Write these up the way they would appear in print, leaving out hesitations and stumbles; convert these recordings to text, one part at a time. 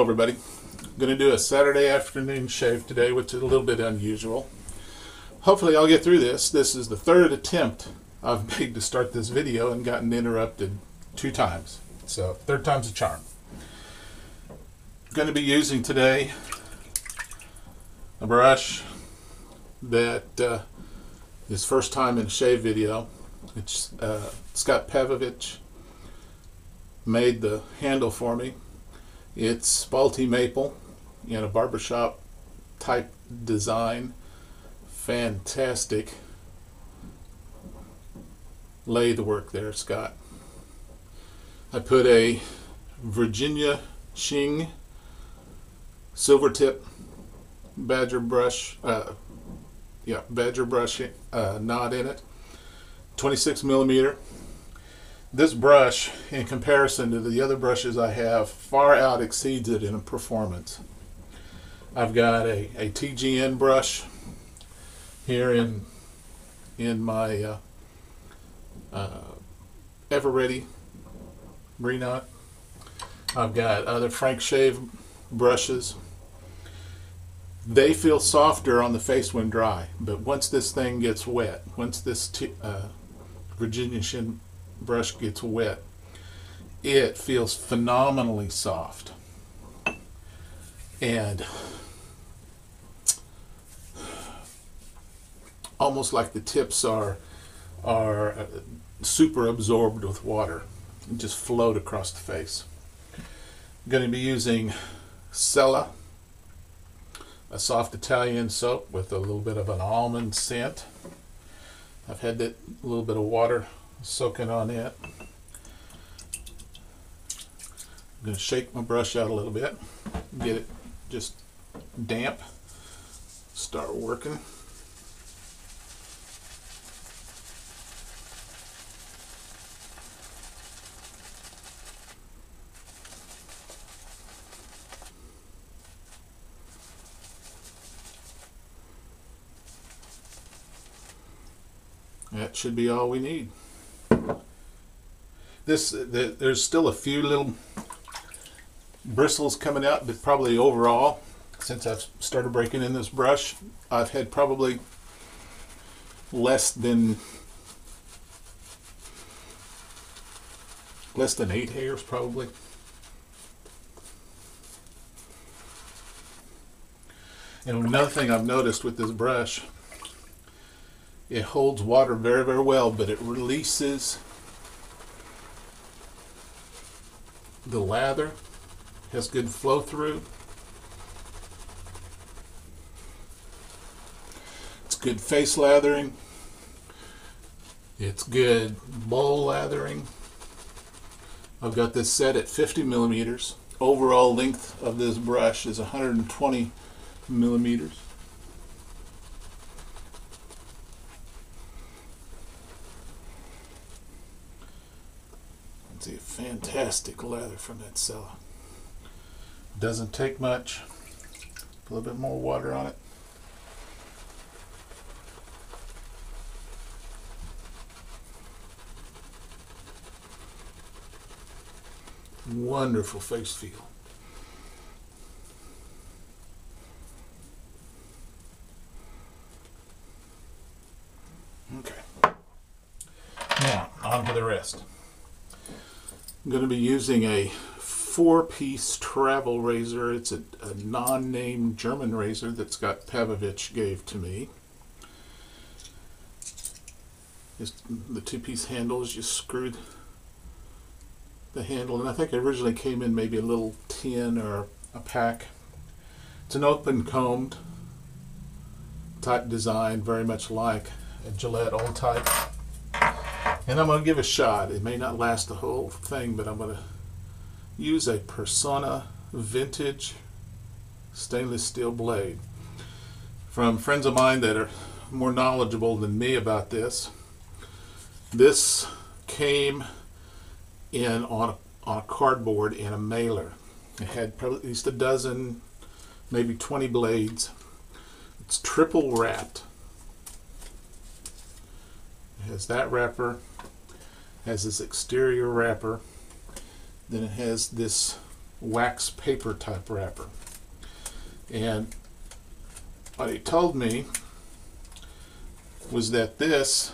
everybody. I'm going to do a Saturday afternoon shave today, which is a little bit unusual. Hopefully I'll get through this. This is the third attempt I've made to start this video and gotten interrupted 2 times. So third time's a charm. I'm going to be using today a brush that is first time in a shave video. It's Scott Pavkovich made the handle for me. It's Spalty Maple in a barbershop type design. Fantastic lathe work there, Scott. I put a VirginiaSheng Silvertip Badger brush, Badger brush knot in it, 26 millimeter. This brush, in comparison to the other brushes I have, far out exceeds it in performance. I've got a TGN brush here in my Ever Ready Knot. I've got other Frank Shave brushes. They feel softer on the face when dry, but once this thing gets wet, once this VirginiaSheng brush gets wet, it feels phenomenally soft. And almost like the tips are super absorbed with water and just float across the face. I'm going to be using Cella, a soft Italian soap with a little bit of an almond scent. I've had that little bit of water soaking on it. I'm going to shake my brush out a little bit, get it just damp, start working. That should be all we need. There's still a few little bristles coming out, but probably overall, since I've started breaking in this brush, I've had probably less than 8 hairs probably. And another thing I've noticed with this brush, it holds water very, very well, but it releases the lather, has good flow through. It's good face lathering. It's good bowl lathering. I've got this set at 50 millimeters. Overall length of this brush is 120 millimeters. See a fantastic lather from that Cella. Doesn't take much. A little bit more water on it. Wonderful face feel. Okay. Now, on to the rest. I'm going to be using a 4-piece travel razor. It's a non-named German razor that Scott Pavkovich gave to me. Just the 2-piece handle is just screwed the handle, and I think it originally came in maybe a little tin or a pack. It's an open combed type design, very much like a Gillette old type. And I'm going to give it a shot. It may not last the whole thing, but I'm going to use a Personna vintage stainless steel blade. From friends of mine that are more knowledgeable than me about this, this came in on a cardboard in a mailer. It had probably at least a dozen, maybe 20 blades. It's triple wrapped. It has that wrapper, has this exterior wrapper, then it has this wax paper type wrapper. And what he told me was that this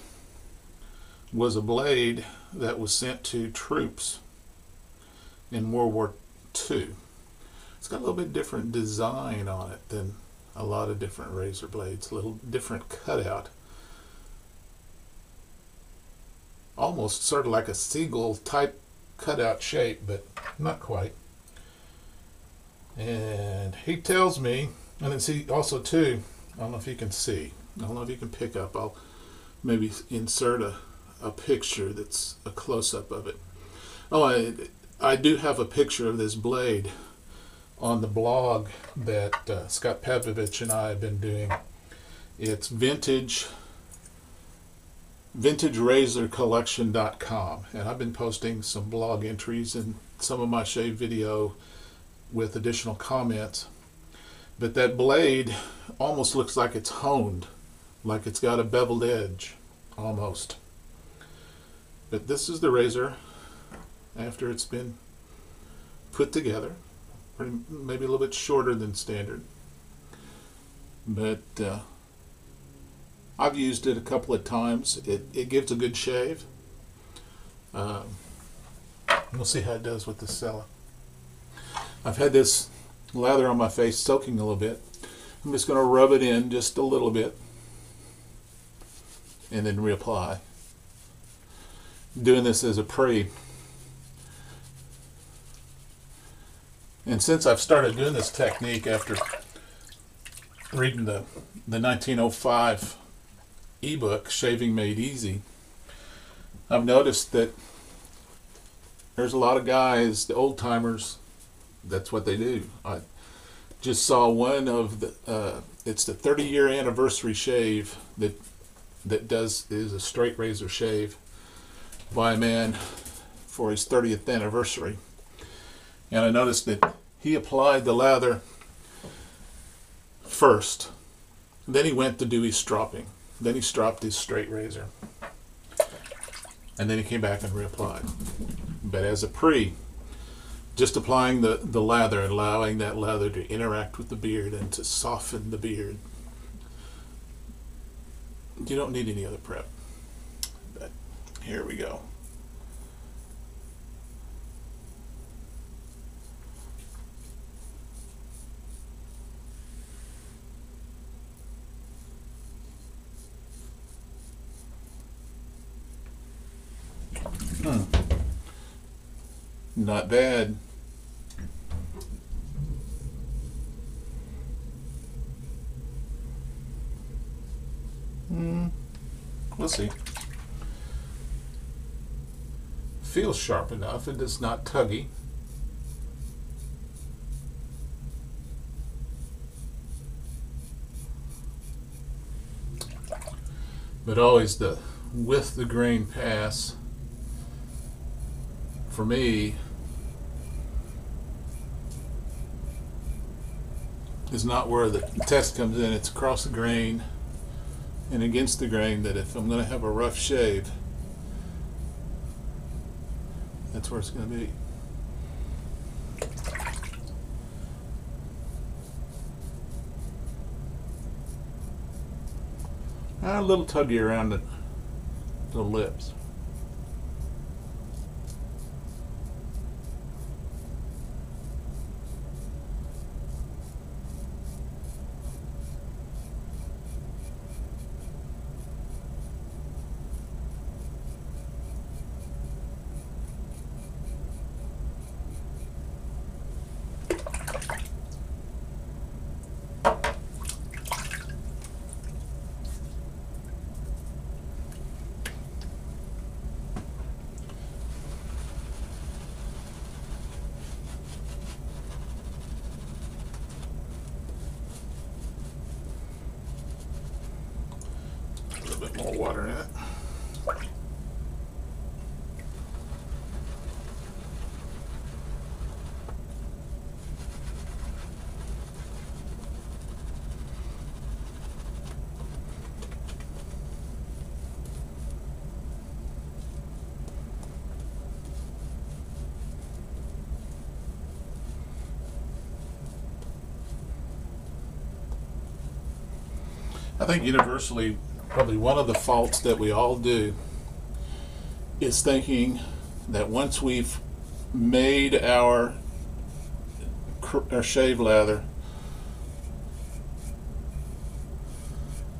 was a blade that was sent to troops in World War II. It's got a little bit different design on it than a lot of different razor blades, a little different cutout. Almost sort of like a seagull type cutout shape, but not quite. And he tells me, and then see also too, I don't know if you can see, I don't know if you can pick up, I'll maybe insert a picture that's a close-up of it. Oh, I do have a picture of this blade on the blog that Scott Pavkovich and I have been doing. It's vintagerazorcollection.com, and I've been posting some blog entries and some of my shave video with additional comments. But that blade almost looks like it's honed, like it's got a beveled edge almost. But this is the razor after it's been put together. Maybe a little bit shorter than standard, but I've used it a couple of times. It gives a good shave. We'll see how it does with the Cella. I've had this lather on my face soaking a little bit. I'm just going to rub it in just a little bit and then reapply. Doing this as a pre. And since I've started doing this technique after reading the 1905 ebook, Shaving Made Easy, I've noticed that there's a lot of guys, the old timers, that's what they do. I just saw one of the, it's the 30-year anniversary shave that is a straight razor shave by a man for his 30th anniversary. And I noticed that he applied the lather first. Then he went to do his stropping. Then he stropped his straight razor. And then he came back and reapplied. But as a pre, just applying the lather and allowing that lather to interact with the beard and to soften the beard. You don't need any other prep. But here we go. Not bad. We'll see. Feels sharp enough. It is not tuggy. But always the with the grain pass for me is not where the test comes in. It's across the grain and against the grain, that if I'm going to have a rough shave, that's where it's going to be. A little tuggy around the lips. More water in it. I think universally, probably one of the faults that we all do is thinking that once we've made our shave lather,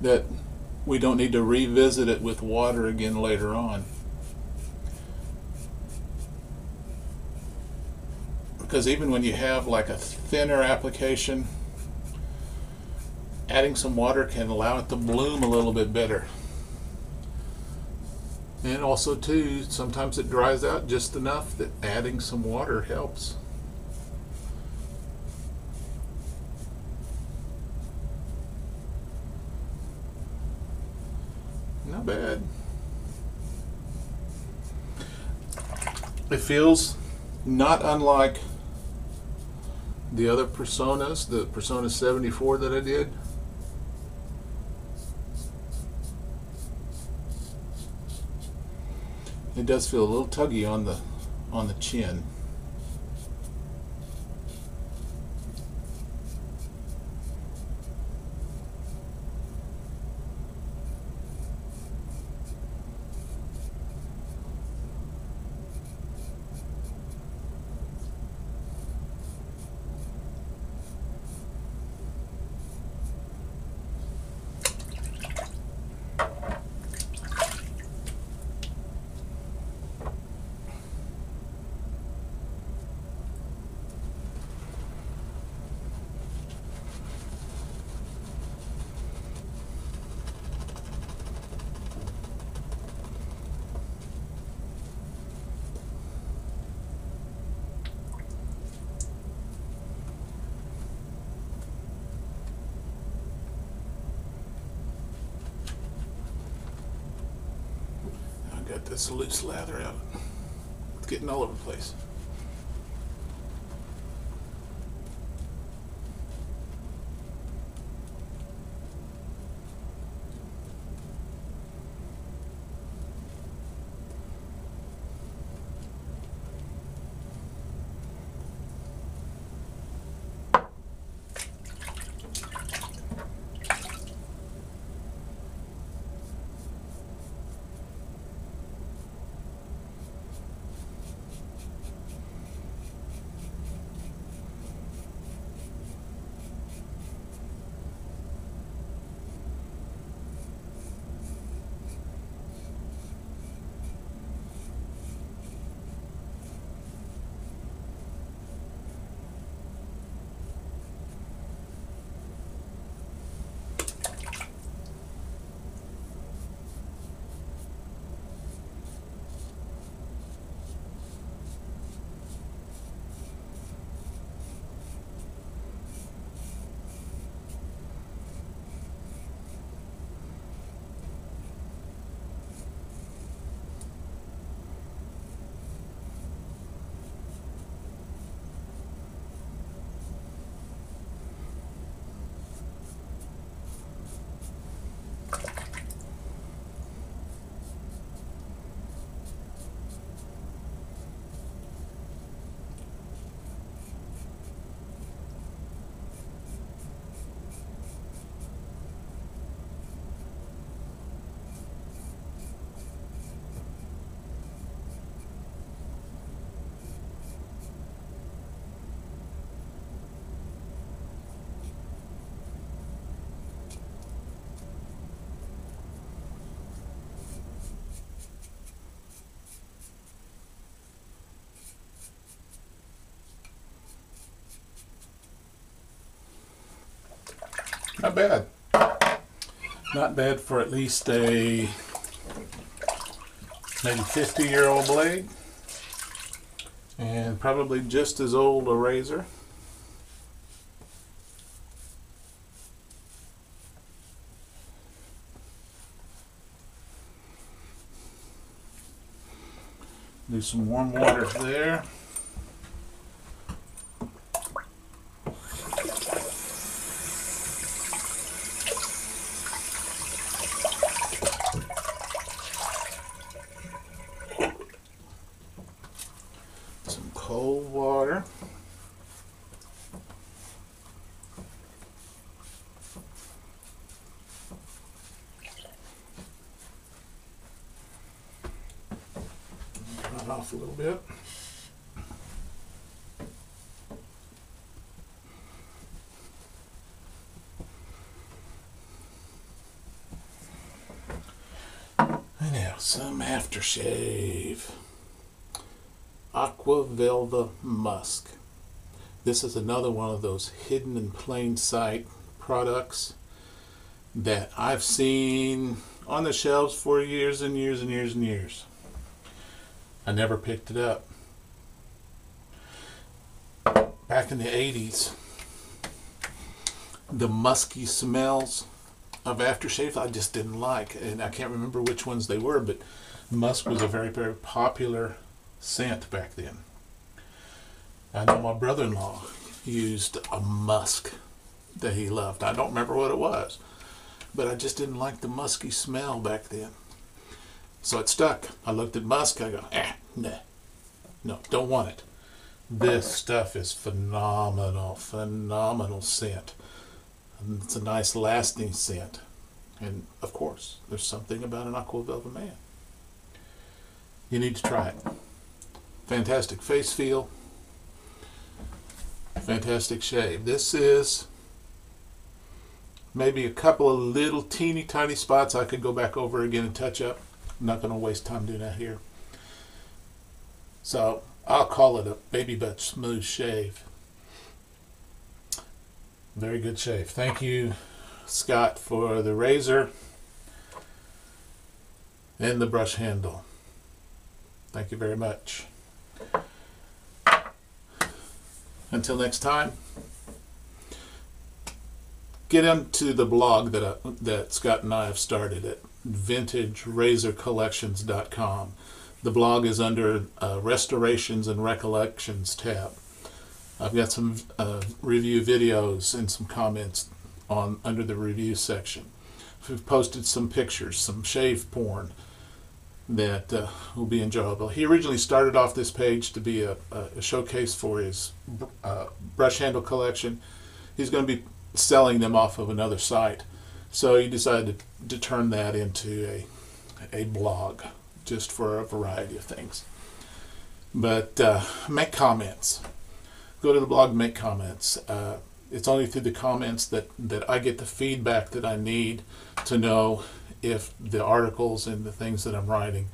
that we don't need to revisit it with water again later on. Because even when you have like a thinner application, adding some water can allow it to bloom a little bit better. And also too, sometimes it dries out just enough that adding some water helps. Not bad. It feels not unlike the other Personas, the Persona 74 that I did. It does feel a little tuggy on the chin. Got this loose lather out. It's getting all over the place. Not bad. Not bad for at least a maybe 50-year-old blade, and probably just as old a razor. Do some warm water there. Some cold water. off a little bit. And now some aftershave. Aqua, Velva, Musk. This is another one of those hidden in plain sight products that I've seen on the shelves for years and years and years and years. I never picked it up. Back in the 80s, the musky smells of aftershave I just didn't like, and I can't remember which ones they were, but musk was a very, very popular scent back then. I know my brother-in-law used a musk that he loved. I don't remember what it was, but I just didn't like the musky smell back then. So it stuck. I looked at musk, I go, nah, no, don't want it. This stuff is phenomenal, phenomenal scent. It's a nice lasting scent. And of course, there's something about an Aqua Velva Man. You need to try it. Fantastic face feel. Fantastic shave. This is maybe a couple of little teeny tiny spots I could go back over again and touch up. I'm not going to waste time doing that here. So I'll call it a baby butt smooth shave. Very good shave. Thank you, Scott, for the razor and the brush handle. Thank you very much. Until next time, get into the blog that Scott and I have started at VintageRazorCollections.com. The blog is under Restorations and Recollections tab. I've got some review videos and some comments under the review section. We've posted some pictures, some shave porn that will be enjoyable. He originally started off this page to be a showcase for his brush handle collection. He's going to be selling them off of another site, so he decided to turn that into a blog just for a variety of things. But make comments. Go to the blog and make comments. It's only through the comments that I get the feedback that I need to know if the articles and the things that I'm writing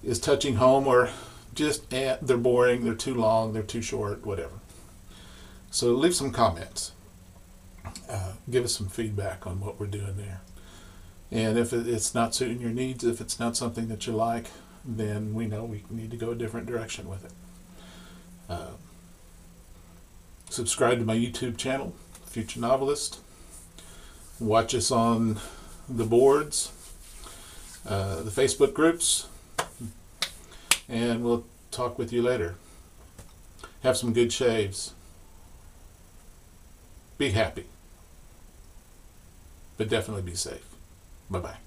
is touching home, or just they're boring, they're too long, they're too short, whatever. So leave some comments. Give us some feedback on what we're doing there. And if it's not suiting your needs, if it's not something that you like, then we know we need to go a different direction with it. Subscribe to my YouTube channel, Future Novelist. Watch us on the boards, the Facebook groups, and we'll talk with you later. Have some good shaves. Be happy, but definitely be safe. Bye-bye.